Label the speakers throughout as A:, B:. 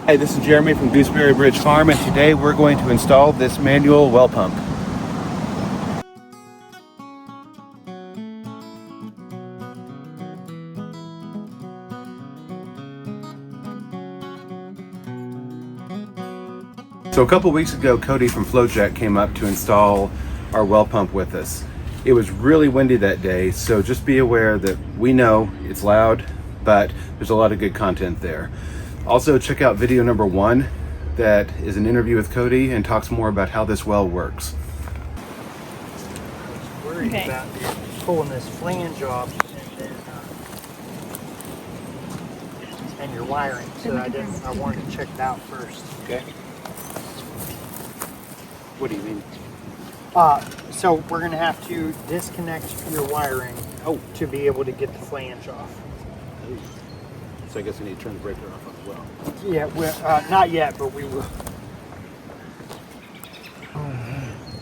A: Hi, this is Jeremy from Gooseberry Bridge Farm, and today we're going to install this manual well pump. So a couple weeks ago, Cody from Flojak came up to install our well pump with us. It was really windy that day, so just be aware that we know it's loud, but there's a lot of good content there. Also, check out video number 1. That is an interview with Cody and talks more about how this well works.
B: I was worried about pulling this flange off and your wiring, so I wanted to check it out first.
A: Okay. What do you mean?
B: So we're gonna have to disconnect your wiring to be able to get the flange off.
A: So I guess we need to turn the breaker off as well.
B: Yeah, not yet, but we will.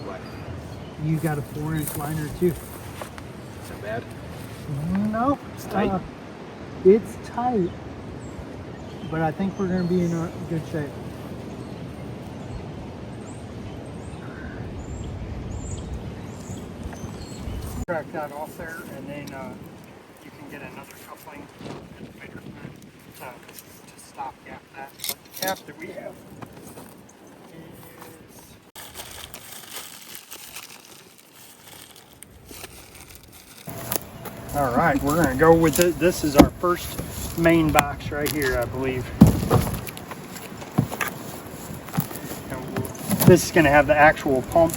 A: What?
B: You got a 4-inch liner too.
A: Is that bad?
B: No.
A: It's tight?
B: It's tight. But I think we're going to be in good shape. Crack that off there, and then you can get another coupling to stop gap that. But the gap that we have is... All right, we're going to go with it. This is our first main box right here, I believe. And this is going to have the actual pump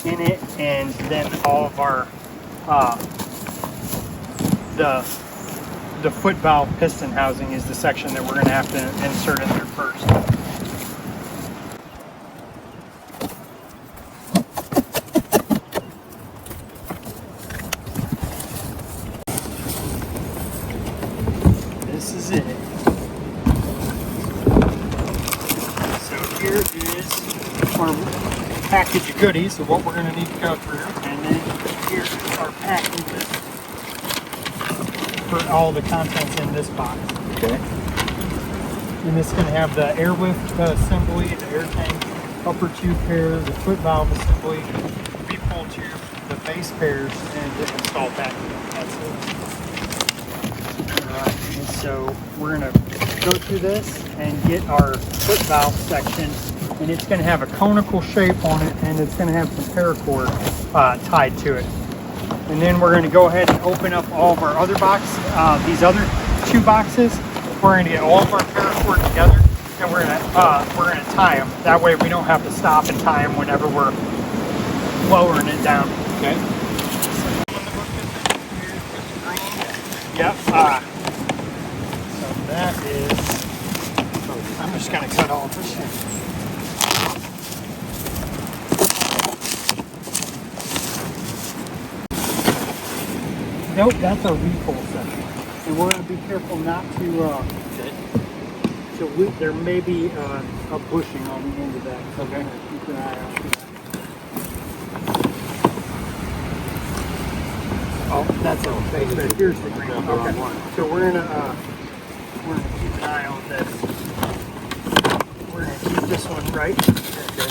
B: in it, and then all of our the foot valve piston housing is the section that we're going to have to insert in there first. This is it. So here is our package of goodies of what we're going to need to go through, and then here is our packing list for all the contents in this box.
A: Okay.
B: And it's going to have the air lift assembly, the air tank, upper tube pair, the foot valve assembly, the V-pull tube, the base pairs, and the install packing. That's it. Alright, and so we're going to go through this and get our foot valve section, and it's going to have a conical shape on it, and it's going to have some paracord tied to it. And then we're going to go ahead and open up all of our other boxes, these other 2 boxes. We're going to get all of our paracord together, and we're going to tie them. That way we don't have to stop and tie them whenever we're lowering it down.
A: Okay.
B: Yep. So that is. I'm just going to cut all this shit. Nope, that's our re-pull section. And we're going to be careful not to loop. There may be a bushing on the end of that. So okay. Keep an eye out for that. Oh, that's our face. But here's the green one. Okay. So we're gonna keep an eye on this. We're gonna keep this one right. Okay.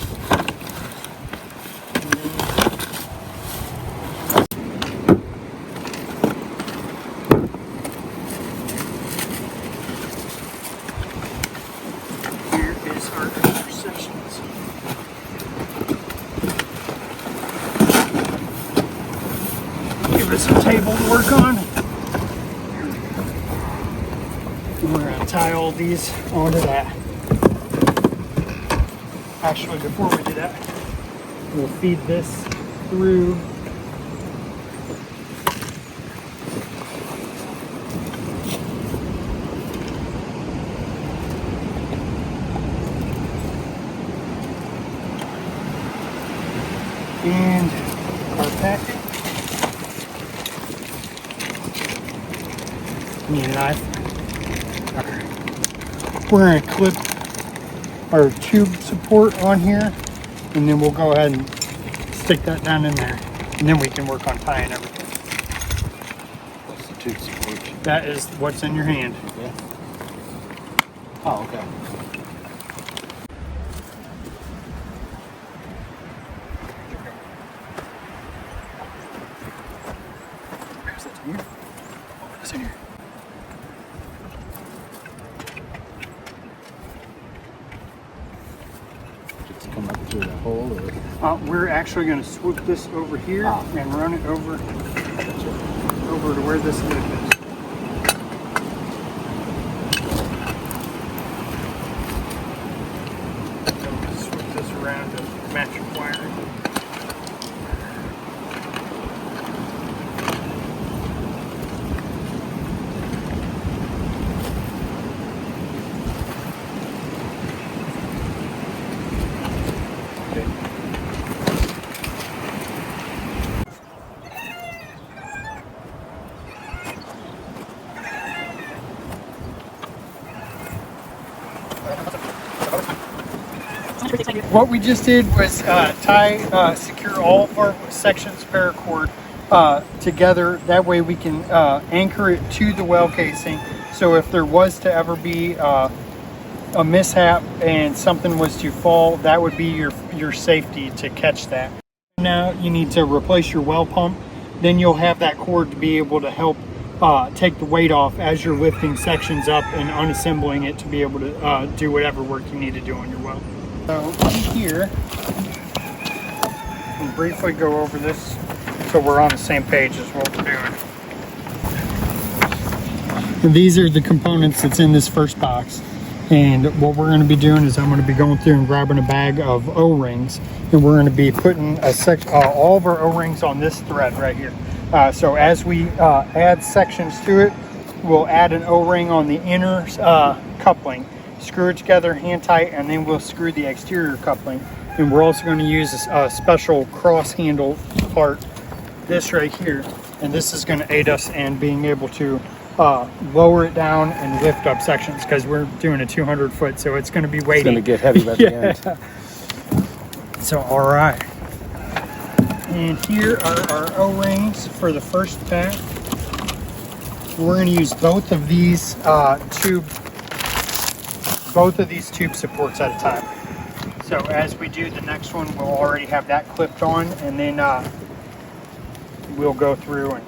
B: Give us a table to work on. And we're going to tie all these onto that. Actually, before we do that, we'll feed this through. And our packet. Need a knife. Alright. We're going to clip our tube support on here, and then we'll go ahead and stick that down in there, and then we can work on tying everything.
A: What's the tube support?
B: That is what's in your hand.
A: Okay. Oh, okay. pole? Or?
B: We're actually going to swoop this over here and run it over to where this lip is. So we'll swoop this around to match your wiring. What we just did was secure all of our sections paracord together. That way we can anchor it to the well casing. So if there was to ever be a mishap and something was to fall, that would be your safety to catch that. Now you need to replace your well pump. Then you'll have that cord to be able to help take the weight off as you're lifting sections up and unassembling it to be able to do whatever work you need to do on your well. So here, we'll briefly go over this so we're on the same page as what we're doing. And these are the components that's in this first box. And what we're going to be doing is I'm going to be going through and grabbing a bag of O-rings, and we're going to be putting all of our O-rings on this thread right here. So as we add sections to it, we'll add an O-ring on the inner coupling, screw it together hand tight, and then we'll screw the exterior coupling. And we're also going to use a special cross handle part, this right here, and this is going to aid us in being able to lower it down and lift up sections, because we're doing a 200 foot, so it's going to be weighty.
A: It's going to get heavy by the end.
B: So all right, and here are our O-rings for the first pack. We're going to use both of these tube supports at a time. So as we do the next one, we'll already have that clipped on, and then we'll go through and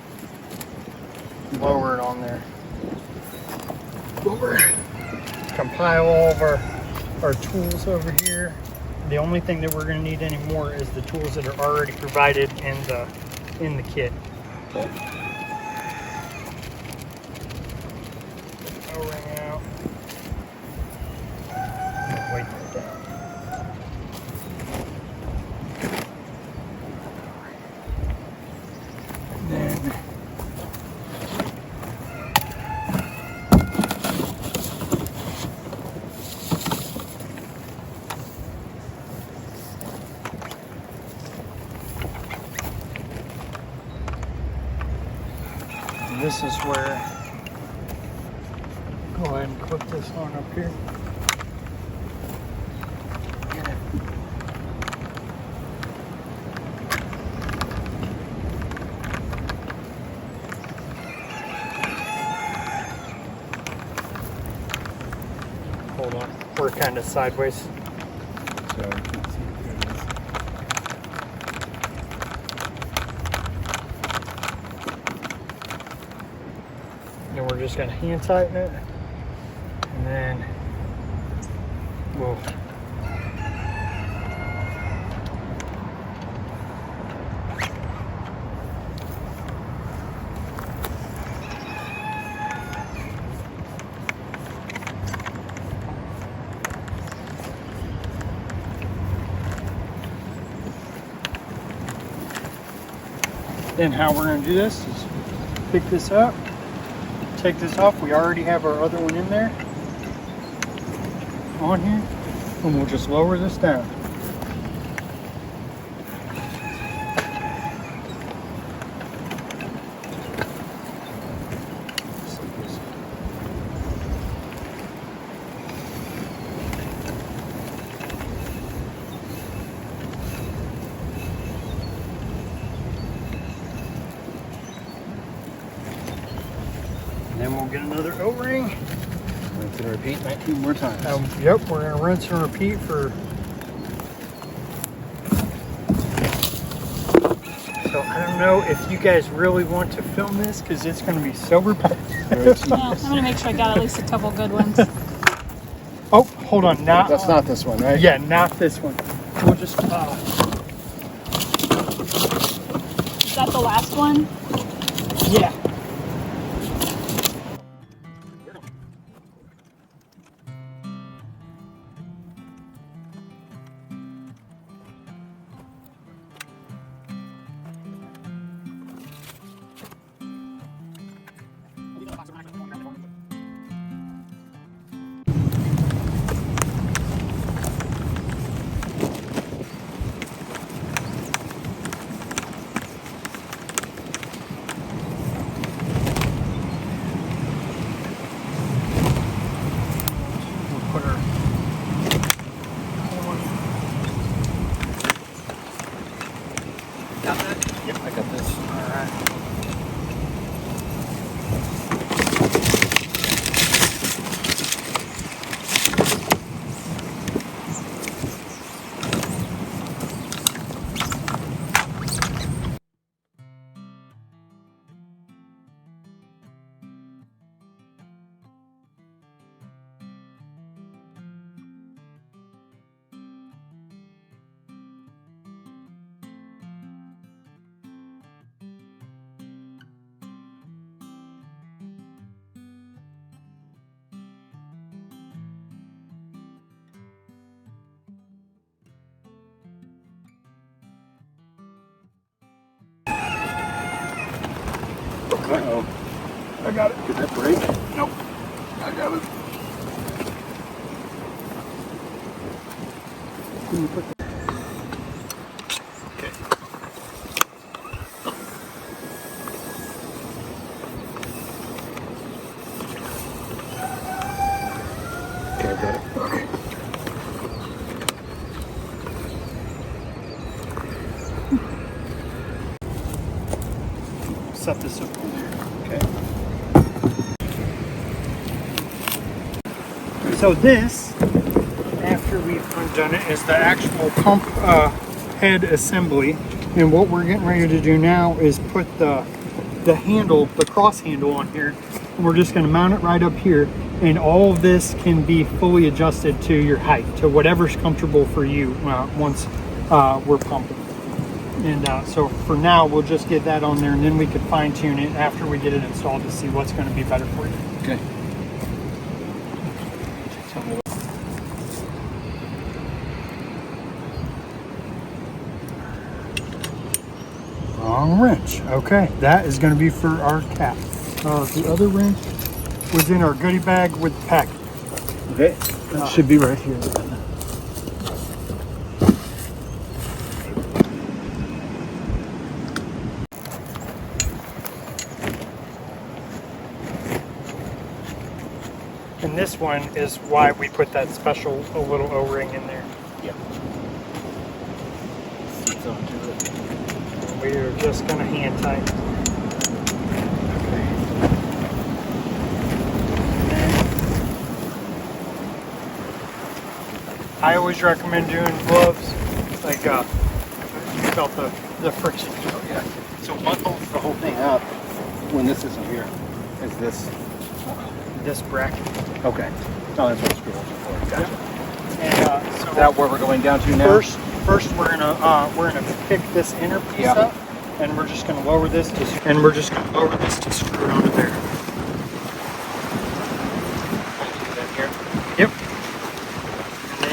B: lower it on there. Compile all of our tools over here. The only thing that we're going to need anymore is the tools that are already provided in the kit. O-ring out. Weight that down. Then this is where, go ahead and clip this on up here. Get it. Hold on, we're kind of sideways.
A: So you can see here it is.
B: Then we're just going to hand tighten it, and then we'll then how we're going to do this is pick this up, take this off. We already have our other one in there on here, and we'll just lower this down. Then we'll get another O-ring.
A: Rinse and repeat 19 more times.
B: Yep, we're going to rinse and repeat for... So I don't know if you guys really want to film this, because it's going to be so repetitive.
C: Well, I'm going to make sure I got at least a couple good ones.
B: Oh, hold on.
A: That's not this one, right?
B: Yeah, not this one. we'll just
C: Is that the last one?
B: yeah. Put her. Got that?
A: Yep, I got this.
B: All right.
A: Uh-oh.
B: I got it.
A: Did that break?
B: Nope. I got it.
A: Okay. Okay, I've got it.
B: Okay. Set this up on there.
A: Okay.
B: So this, after we've undone it, is the actual pump head assembly. And what we're getting ready to do now is put the handle, the cross handle on here. And we're just going to mount it right up here. And all of this can be fully adjusted to your height, to whatever's comfortable for you once we're pumping. And so for now, we'll just get that on there, and then we can fine tune it after we get it installed to see what's going to be better for you.
A: Okay.
B: Wrong wrench. Okay, that is going to be for our cap. The other wrench was in our goodie bag with the packet.
A: Okay. That should be right here.
B: And this one is why we put that special little O-ring in there.
A: Yep. Sits onto it.
B: We are just going to hand tighten. I always recommend doing gloves, like you felt the friction.
A: Oh, yeah. So what holds the whole thing up when this isn't here is this.
B: This bracket.
A: Okay. Oh, that's what screw holes are for. Gotcha.
B: And so
A: Is that where we're going down to now?
B: First we're gonna pick this inner piece up, and we're just gonna lower this to screw it onto there.
A: Here.
B: Yep. And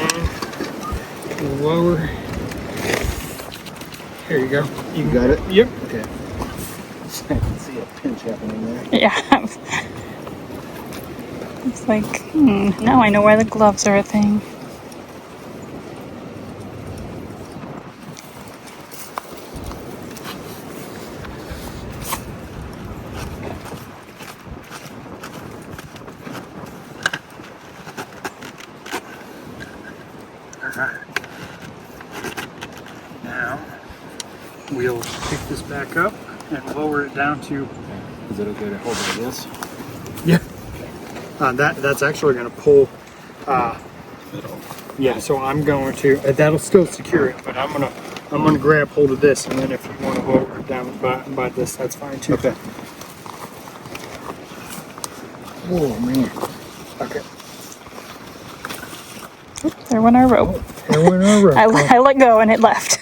B: then lower. Here you go.
A: You got it?
B: Yep.
A: Okay. I can see a pinch happening there.
C: Yeah. It's like, now I know why the gloves are a thing.
B: Alright. Now we'll pick this back up and lower it down to.
A: Is it okay to hold it like this?
B: Yeah. That's actually going to pull.
A: Middle.
B: Yeah. So I'm going to. That'll still secure it, but I'm gonna grab hold of this, and then if you want to lower it down by this, that's fine too.
A: Okay. Oh man.
B: Okay.
C: There went our rope.
B: There went our rope.
C: I let go and it left.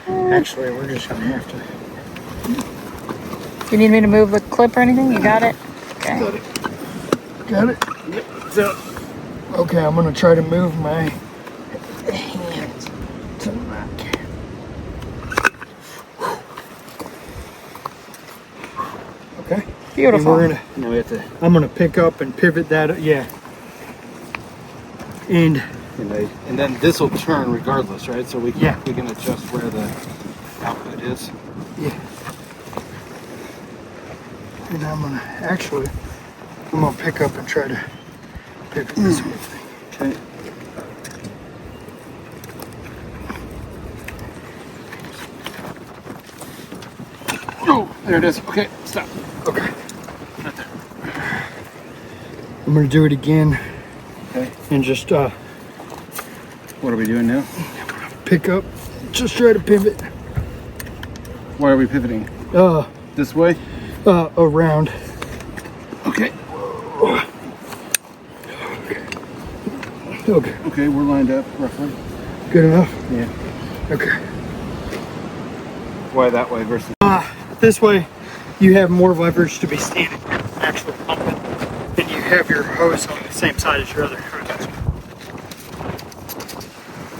B: Actually, we're just gonna have to.
C: Do you need me to move the clip or anything? You got it? Okay.
B: Got it? Yep. So, okay, I'm gonna try to move my hands to the back. Okay.
C: Beautiful.
B: And now we have to. I'm gonna pick up and pivot that. Yeah. And
A: then this will turn regardless, right? So we can adjust where the output is.
B: yeah. And I'm gonna pick up and try to pivot this whole thing.
A: Okay. Oh, there it is. Okay, stop.
B: Okay. I'm gonna do it again.
A: Okay.
B: And just
A: What are we doing now?
B: pick up. Just try to pivot.
A: Why are we pivoting? This way?
B: Around.
A: Okay.
B: Okay.
A: Okay, we're lined up roughly.
B: Good enough?
A: Yeah.
B: Okay.
A: Why that way versus?
B: This way, you have more leverage to be standing actually pumping, and you have your hose on the same side as your other hose.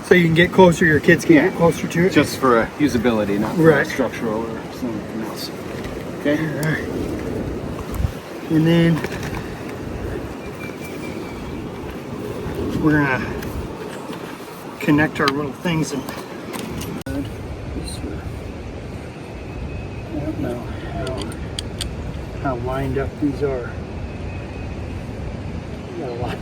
B: So you can get closer, your kids can get closer to it.
A: Just for usability, not for
B: Right.
A: structural or something else. Okay.
B: All right. And then we're gonna connect our little things and I don't know how lined up these are. Got a lot.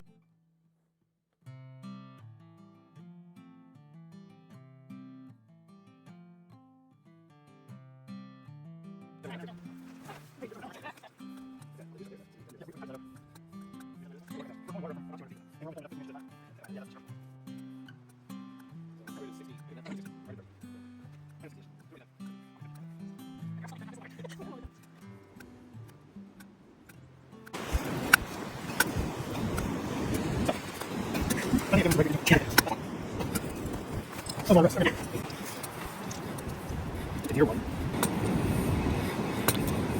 B: Here one.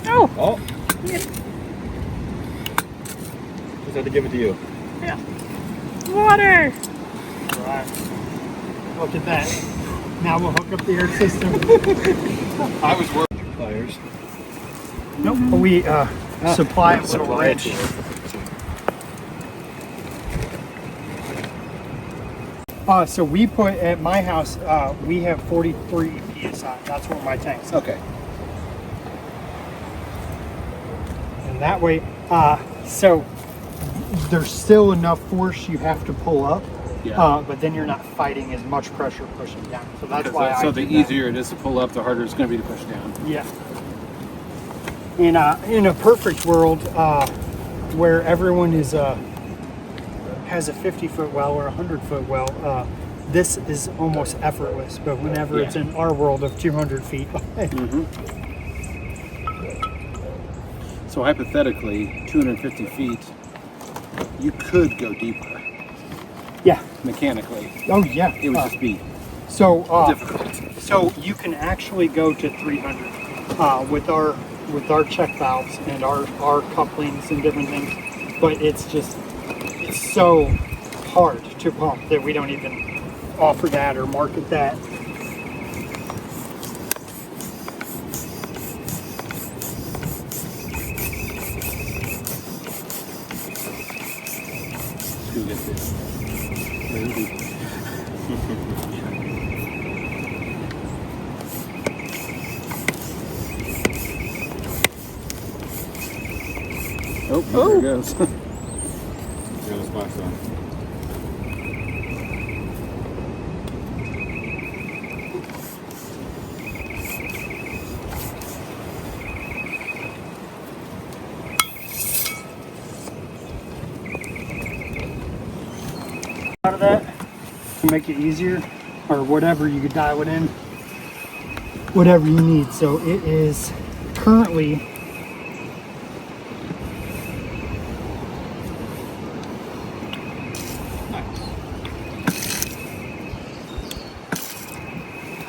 C: Oh,
A: Oh. Just had to give it to you.
C: yeah. Water.
B: All right. Look at that. Now we'll hook up the air system.
A: I was working pliers.
B: Nope. We supply a little wrench. So we put at my house, we have 43 psi. That's what my tank's.
A: Okay.
B: And that way, so there's still enough force you have to pull up, but then you're not fighting as much pressure pushing down. So that's why.
A: So the easier it is to pull up, the harder it's going to be to push down.
B: Yeah. In a perfect world, where everyone is has a 50-foot well or a 100-foot well, this is almost effortless. But whenever it's in our world of 200 feet.
A: So hypothetically, 250 feet, you could go deeper.
B: Yeah.
A: Mechanically.
B: Oh yeah.
A: It would just be
B: difficult.
A: difficult.
B: So you can actually go to 300 with our check valves and our couplings and different things, but it's so hard to pump that we don't even offer that or market that.
A: Oh, there it goes.
B: Out of that to make it easier, or whatever, you could dial it in, whatever you need. So it is currently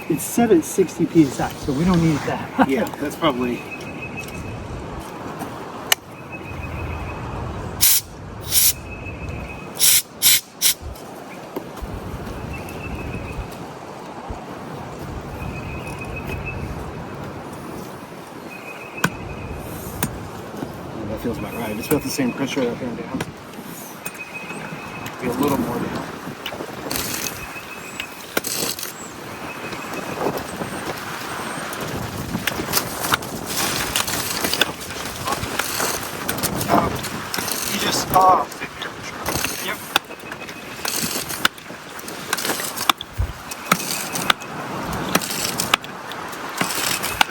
B: It's set at 60 psi, so we don't need that.
A: Yeah, that's probably. That feels about right. It's about the same pressure up and down. Be a little more down.
B: You just Yep.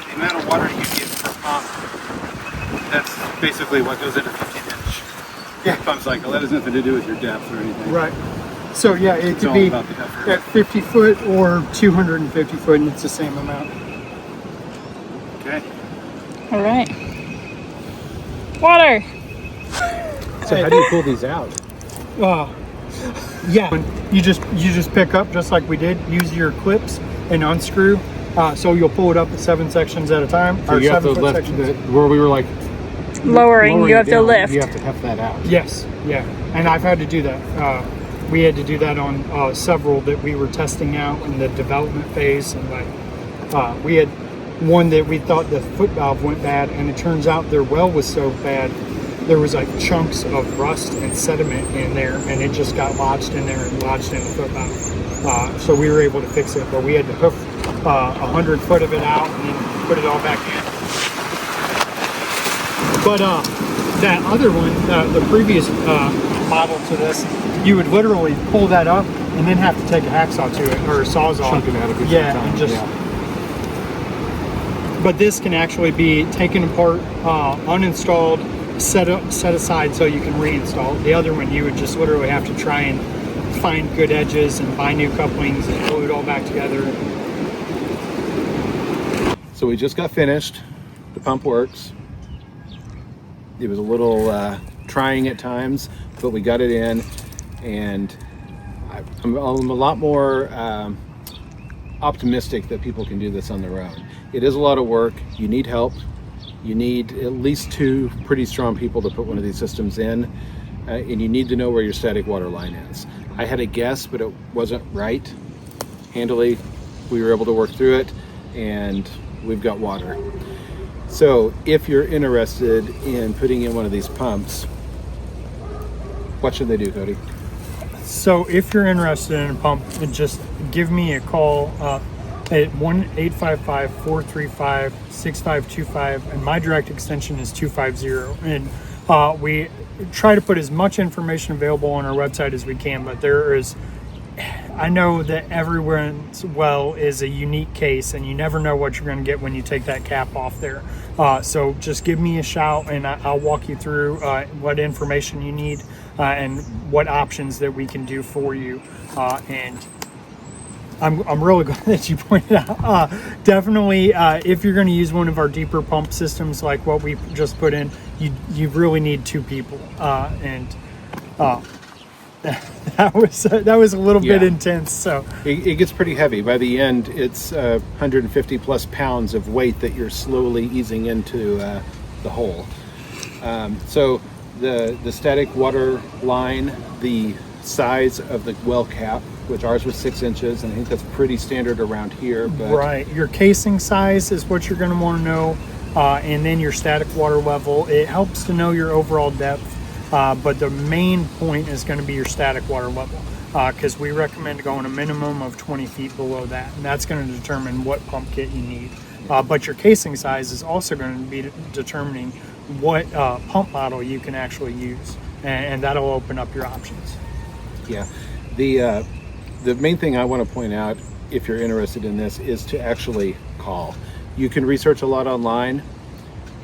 A: The amount of water you get per pump, that's basically what goes into 15-inch pump cycle. That has nothing to do with your depth or anything.
B: Right. So yeah, it
A: It's
B: could
A: all
B: be
A: about the effort.
B: at 50 foot or 250 foot, and it's the same amount.
A: Okay.
C: All right. Water.
A: So how do you pull these out?
B: Yeah, you just pick up just like we did. Use your clips and unscrew. So you'll pull it up at 7 sections at a time.
A: So
B: or
A: you have to
B: 7 foot
A: lift
B: sections.
A: where we were like
C: Lowering. You
A: it
C: have to
A: down,
C: lift.
A: You have to heft that out.
B: Yes, yeah, and I've had to do that. We had to do that on several that we were testing out in the development phase, and like we had one that we thought the foot valve went bad, and it turns out their well was so bad there was like chunks of rust and sediment in there, and it just got lodged in there and lodged in the foot valve. So we were able to fix it, but we had to hoof 100 foot of it out and then put it all back in. But that other one, the previous model to this, you would literally pull that up and then have to take a hacksaw to it or a sawzall.
A: Chunk it out of it.
B: Yeah, and just.
A: Yeah.
B: But this can actually be taken apart, uninstalled, set aside so you can reinstall. The other one, you would just literally have to try and find good edges and buy new couplings and glue it all back together.
A: So we just got finished. The pump works. It was a little trying at times, but we got it in, and I'm a lot more optimistic that people can do this on their own. It is a lot of work. You need help. You need at least 2 pretty strong people to put one of these systems in, and you need to know where your static water line is. I had a guess, but it wasn't right. Handily, we were able to work through it, and we've got water. So if you're interested in putting in one of these pumps, what should they do, Cody?
B: So if you're interested in a pump, just give me a call at 1-855-435-6525, and my direct extension is 250. And we try to put as much information available on our website as we can, but I know that everyone's well is a unique case, and you never know what you're going to get when you take that cap off there. So just give me a shout, and I'll walk you through what information you need and what options that we can do for you. And I'm really glad that you pointed out. Definitely, if you're going to use one of our deeper pump systems like what we just put in, you really need 2 people. That was a little bit intense. So
A: it gets pretty heavy. By the end, it's 150 plus pounds of weight that you're slowly easing into the hole. So the static water line, the size of the well cap, which ours was 6 inches, and I think that's pretty standard around here. But
B: right, your casing size is what you're going to want to know, and then your static water level. It helps to know your overall depth. But the main point is going to be your static water level, because we recommend going a minimum of 20 feet below that, and that's going to determine what pump kit you need. But your casing size is also going to be determining what pump model you can actually use, and that'll open up your options.
A: Yeah, the main thing I want to point out, if you're interested in this, is to actually call. You can research a lot online,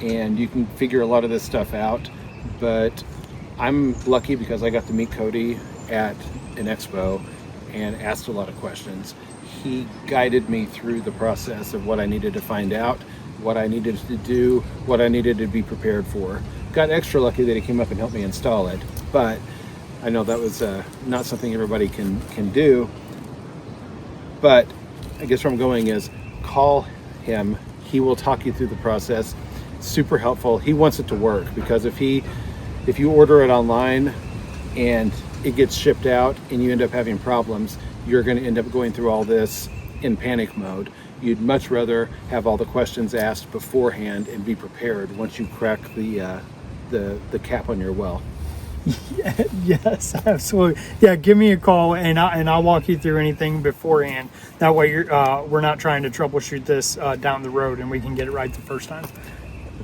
A: and you can figure a lot of this stuff out, but I'm lucky because I got to meet Cody at an expo and asked a lot of questions. He guided me through the process of what I needed to find out, what I needed to do, what I needed to be prepared for. Got extra lucky that he came up and helped me install it, but I know that was not something everybody can do. But I guess where I'm going is call him. He will talk you through the process. Super helpful. He wants it to work, because if you order it online and it gets shipped out and you end up having problems, you're going to end up going through all this in panic mode. You'd much rather have all the questions asked beforehand and be prepared once you crack the cap on your well.
B: Yes, absolutely. Yeah, give me a call and I'll walk you through anything beforehand. That way we're not trying to troubleshoot this down the road, and we can get it right the first time.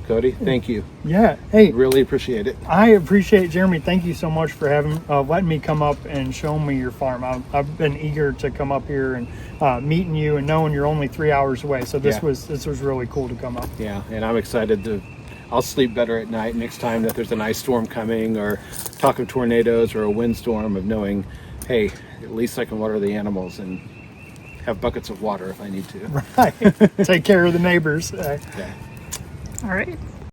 A: Cody, thank you.
B: Yeah. Hey,
A: Really appreciate it.
B: I appreciate it, Jeremy. Thank you so much for letting me come up and show me your farm. I've been eager to come up here and meeting you and knowing you're only 3 hours away. So this was really cool to come up.
A: Yeah, and I'm excited I'll sleep better at night next time that there's an ice storm coming, or talk of tornadoes or a windstorm, of knowing, hey, at least I can water the animals and have buckets of water if I need to.
B: Right. Take care of the neighbors.
A: Yeah.
C: All right.